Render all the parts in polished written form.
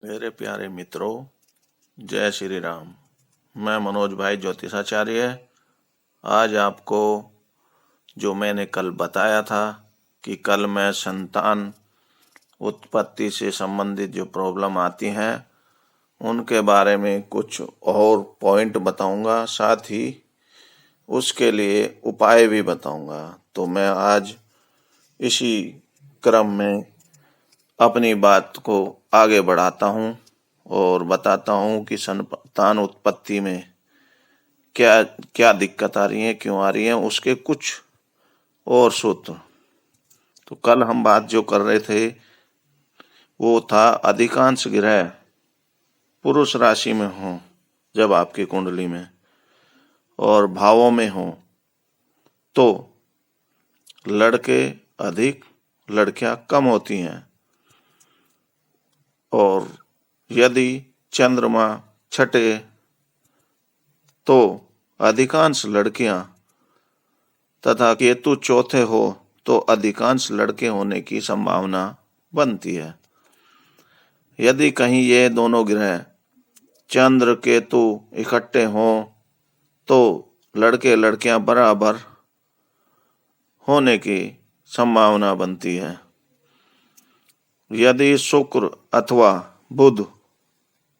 मेरे प्यारे मित्रों, जय श्री राम। मैं मनोज भाई ज्योतिषाचार्य आज आपको जो मैंने कल बताया था कि कल मैं संतान उत्पत्ति से संबंधित जो प्रॉब्लम आती हैं उनके बारे में कुछ और पॉइंट बताऊंगा, साथ ही उसके लिए उपाय भी बताऊंगा। तो मैं आज इसी क्रम में अपनी बात को आगे बढ़ाता हूँ और बताता हूँ कि संतान उत्पत्ति में क्या क्या दिक्कत आ रही है, क्यों आ रही है, उसके कुछ और सूत्र। तो कल हम बात जो कर रहे थे वो था अधिकांश ग्रह पुरुष राशि में हो जब आपकी कुंडली में और भावों में हो तो लड़के अधिक लड़कियां कम होती हैं, और यदि चंद्रमा छठे तो अधिकांश लड़कियां तथा केतु चौथे हो तो अधिकांश लड़के होने की संभावना बनती है। यदि कहीं ये दोनों ग्रह चंद्र केतु इकट्ठे हों तो लड़के लड़कियां बराबर होने की संभावना बनती है। यदि शुक्र अथवा बुध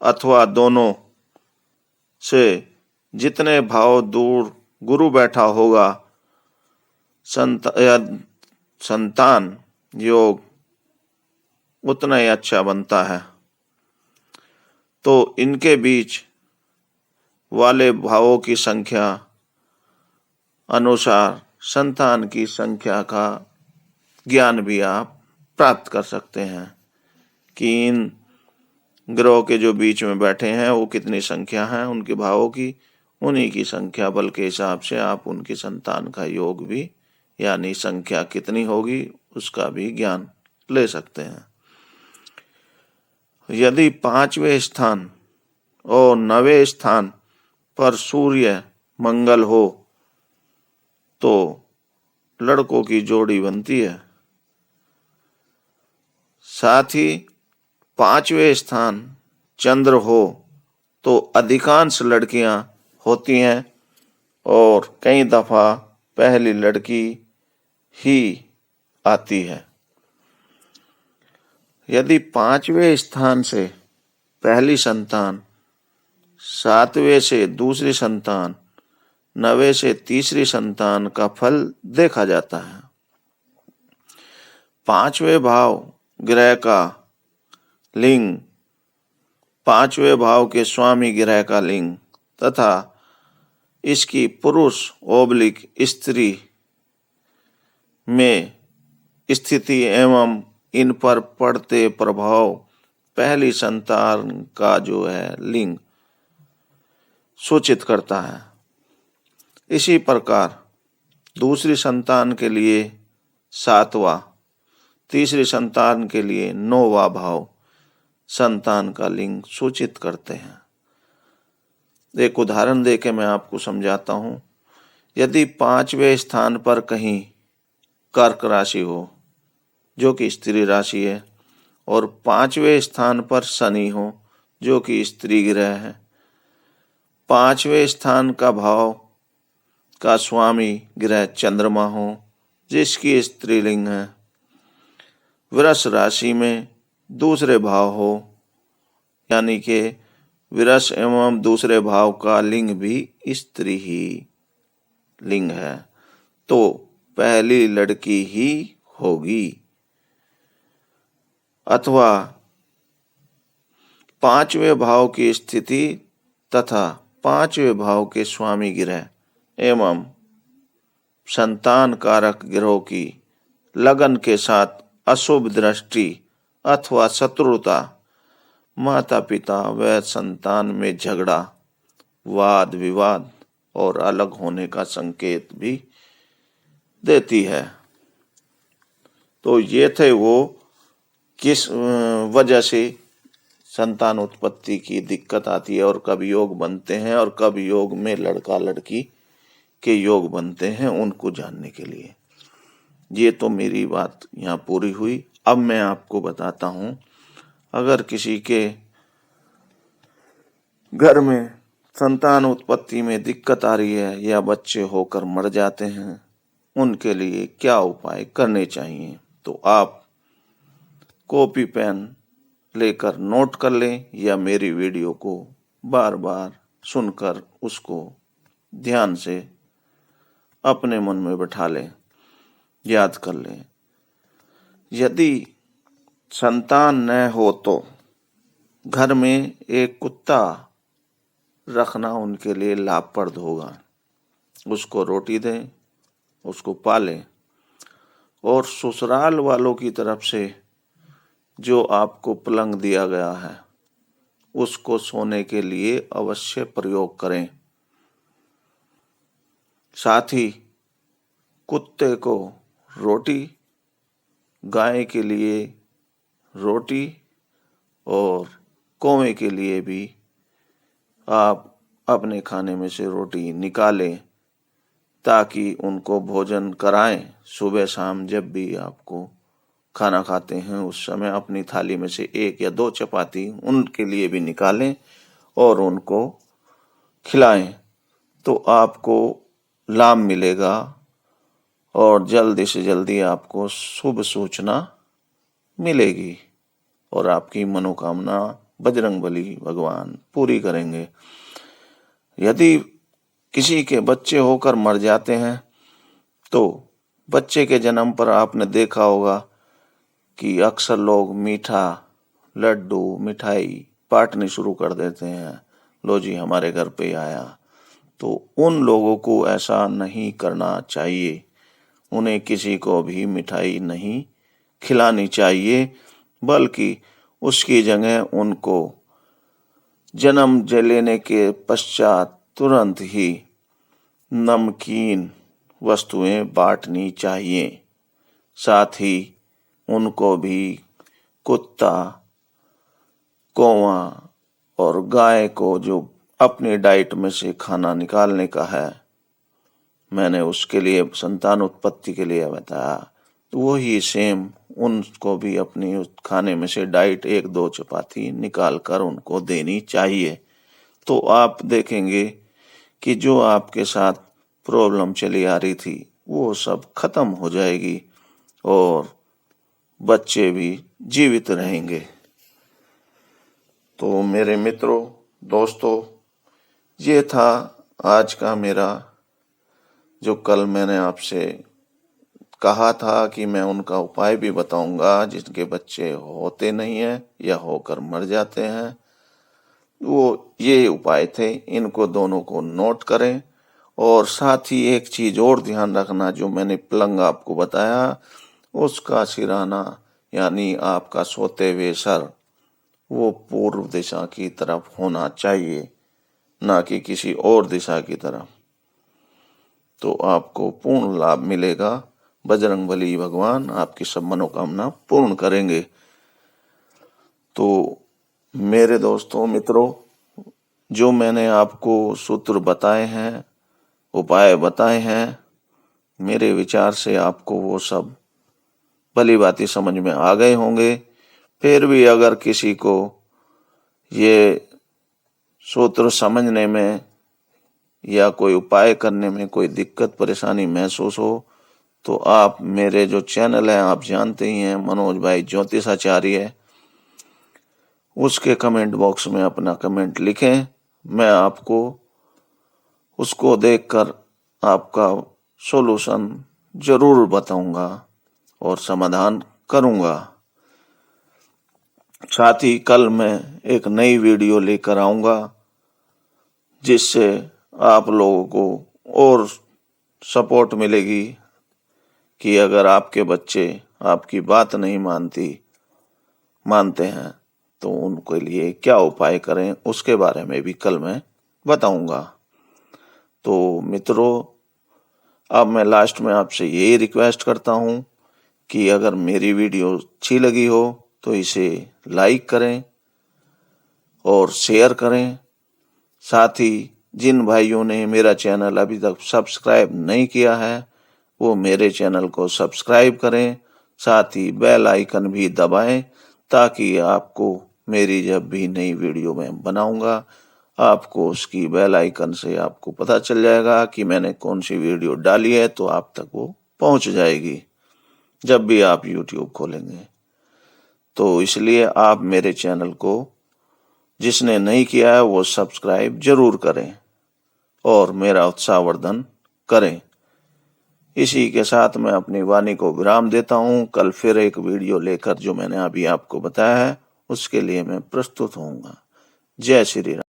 अथवा दोनों से जितने भाव दूर गुरु बैठा होगा संतान योग उतना ही अच्छा बनता है। तो इनके बीच वाले भावों की संख्या अनुसार संतान की संख्या का ज्ञान भी आप प्राप्त कर सकते हैं कि इन ग्रहों के जो बीच में बैठे हैं वो कितनी संख्या है उनके भावों की, उन्हीं की संख्या बल के हिसाब से आप उनकी संतान का योग भी यानी संख्या कितनी होगी उसका भी ज्ञान ले सकते हैं। यदि 5वें स्थान और 9वें स्थान पर सूर्य मंगल हो तो लड़कों की जोड़ी बनती है। साथ ही 5वें स्थान चंद्र हो तो अधिकांश लड़कियां होती हैं और कई दफा पहली लड़की ही आती है। यदि 5वें स्थान से पहली संतान, 7वें से दूसरी संतान, 9वें से तीसरी संतान का फल देखा जाता है। 5वें भाव ग्रह का लिंग, 5वें भाव के स्वामी ग्रह का लिंग तथा इसकी पुरुष ओब्लिक स्त्री में स्थिति एवं इन पर पड़ते प्रभाव पहली संतान का जो है लिंग सूचित करता है। इसी प्रकार दूसरी संतान के लिए 7वां, तीसरी संतान के लिए 9वां भाव संतान का लिंग सूचित करते हैं। एक उदाहरण देके मैं आपको समझाता हूँ। यदि 5वें स्थान पर कहीं कर्क राशि हो जो कि स्त्री राशि है और 5वें स्थान पर शनि हो जो कि स्त्री ग्रह है, 5वें स्थान का भाव का स्वामी ग्रह चंद्रमा हो जिसकी स्त्रीलिंग है, वृष राशि में दूसरे भाव हो यानी कि वृष एवं दूसरे भाव का लिंग भी स्त्री ही लिंग है तो पहली लड़की ही होगी। अथवा 5वें भाव की स्थिति तथा 5वें भाव के स्वामी ग्रह एवं संतान कारक ग्रहों की लगन के साथ अशुभ दृष्टि अथवा शत्रुता माता पिता व संतान में झगड़ा, वाद विवाद और अलग होने का संकेत भी देती है। तो ये थे वो किस वजह से संतान उत्पत्ति की दिक्कत आती है और कब योग बनते हैं और कब योग में लड़का लड़की के योग बनते हैं, उनको जानने के लिए। ये तो मेरी बात यहाँ पूरी हुई। अब मैं आपको बताता हूँ, अगर किसी के घर में संतान उत्पत्ति में दिक्कत आ रही है या बच्चे होकर मर जाते हैं, उनके लिए क्या उपाय करने चाहिए, तो आप कॉपी पेन लेकर नोट कर लें या मेरी वीडियो को बार बार सुनकर उसको ध्यान से अपने मन में बैठा लें, याद कर लें। यदि संतान न हो तो घर में एक कुत्ता रखना उनके लिए लाभप्रद होगा। उसको रोटी दें, उसको पालें, और ससुराल वालों की तरफ से जो आपको पलंग दिया गया है उसको सोने के लिए अवश्य प्रयोग करें। साथ ही कुत्ते को रोटी, गाय के लिए रोटी और कौवे के लिए भी आप अपने खाने में से रोटी निकालें, ताकि उनको भोजन कराएं। सुबह शाम जब भी आपको खाना खाते हैं उस समय अपनी थाली में से 1 या 2 चपाती उनके लिए भी निकालें और उनको खिलाएं, तो आपको लाभ मिलेगा और जल्दी से जल्दी आपको शुभ सूचना मिलेगी और आपकी मनोकामना बजरंगबली भगवान पूरी करेंगे। यदि किसी के बच्चे होकर मर जाते हैं तो बच्चे के जन्म पर आपने देखा होगा कि अक्सर लोग मीठा, लड्डू, मिठाई बांटनी शुरू कर देते हैं, लो जी हमारे घर पे आया। तो उन लोगों को ऐसा नहीं करना चाहिए, उन्हें किसी को भी मिठाई नहीं खिलानी चाहिए, बल्कि उसकी जगह उनको जन्म लेने के पश्चात तुरंत ही नमकीन वस्तुएं बांटनी चाहिए। साथ ही उनको भी कुत्ता, कौवा और गाय को जो अपनी डाइट में से खाना निकालने का है, मैंने उसके लिए संतान उत्पत्ति के लिए बताया, तो वही सेम उनको भी अपनी उस खाने में से डाइट 1-2 चपाती निकाल कर उनको देनी चाहिए। तो आप देखेंगे कि जो आपके साथ प्रॉब्लम चली आ रही थी वो सब खत्म हो जाएगी और बच्चे भी जीवित रहेंगे। तो मेरे मित्रों, दोस्तों, ये था आज का मेरा जो कल मैंने आपसे कहा था कि मैं उनका उपाय भी बताऊंगा जिनके बच्चे होते नहीं हैं या होकर मर जाते हैं। वो ये उपाय थे, इनको दोनों को नोट करें। और साथ ही एक चीज और ध्यान रखना, जो मैंने पलंग आपको बताया उसका सिराना यानी आपका सोते हुए सर वो पूर्व दिशा की तरफ होना चाहिए, ना कि किसी और दिशा की तरफ। तो आपको पूर्ण लाभ मिलेगा। बजरंगबली भगवान आपकी सब मनोकामना पूर्ण करेंगे। तो मेरे दोस्तों, मित्रों, जो मैंने आपको सूत्र बताए हैं, उपाय बताए हैं, मेरे विचार से आपको वो सब भली भांति समझ में आ गए होंगे। फिर भी अगर किसी को ये सूत्र समझने में या कोई उपाय करने में कोई दिक्कत परेशानी महसूस हो, तो आप मेरे जो चैनल है आप जानते ही हैं, मनोज भाई ज्योतिषाचार्य, उसके कमेंट बॉक्स में अपना कमेंट लिखें। मैं आपको उसको देखकर आपका सॉल्यूशन जरूर बताऊंगा और समाधान करूंगा। साथ ही कल मैं एक नई वीडियो लेकर आऊंगा जिससे आप लोगों को और सपोर्ट मिलेगी कि अगर आपके बच्चे आपकी बात नहीं मानते हैं तो उनके लिए क्या उपाय करें, उसके बारे में भी कल मैं बताऊंगा। तो मित्रों, अब मैं लास्ट में आपसे यही रिक्वेस्ट करता हूं कि अगर मेरी वीडियो अच्छी लगी हो तो इसे लाइक करें और शेयर करें। साथ ही जिन भाइयों ने मेरा चैनल अभी तक सब्सक्राइब नहीं किया है वो मेरे चैनल को सब्सक्राइब करें। साथ ही बेल आइकन भी दबाएं ताकि आपको मेरी जब भी नई वीडियो मैं बनाऊंगा आपको उसकी बेल आइकन से आपको पता चल जाएगा कि मैंने कौन सी वीडियो डाली है, तो आप तक वो पहुंच जाएगी जब भी आप YouTube खोलेंगे। तो इसलिए आप मेरे चैनल को जिसने नहीं किया है वो सब्सक्राइब जरूर करें और मेरा उत्साहवर्धन करें। इसी के साथ मैं अपनी वाणी को विराम देता हूँ। कल फिर एक वीडियो लेकर जो मैंने अभी आपको बताया है उसके लिए मैं प्रस्तुत होऊंगा। जय श्री राम।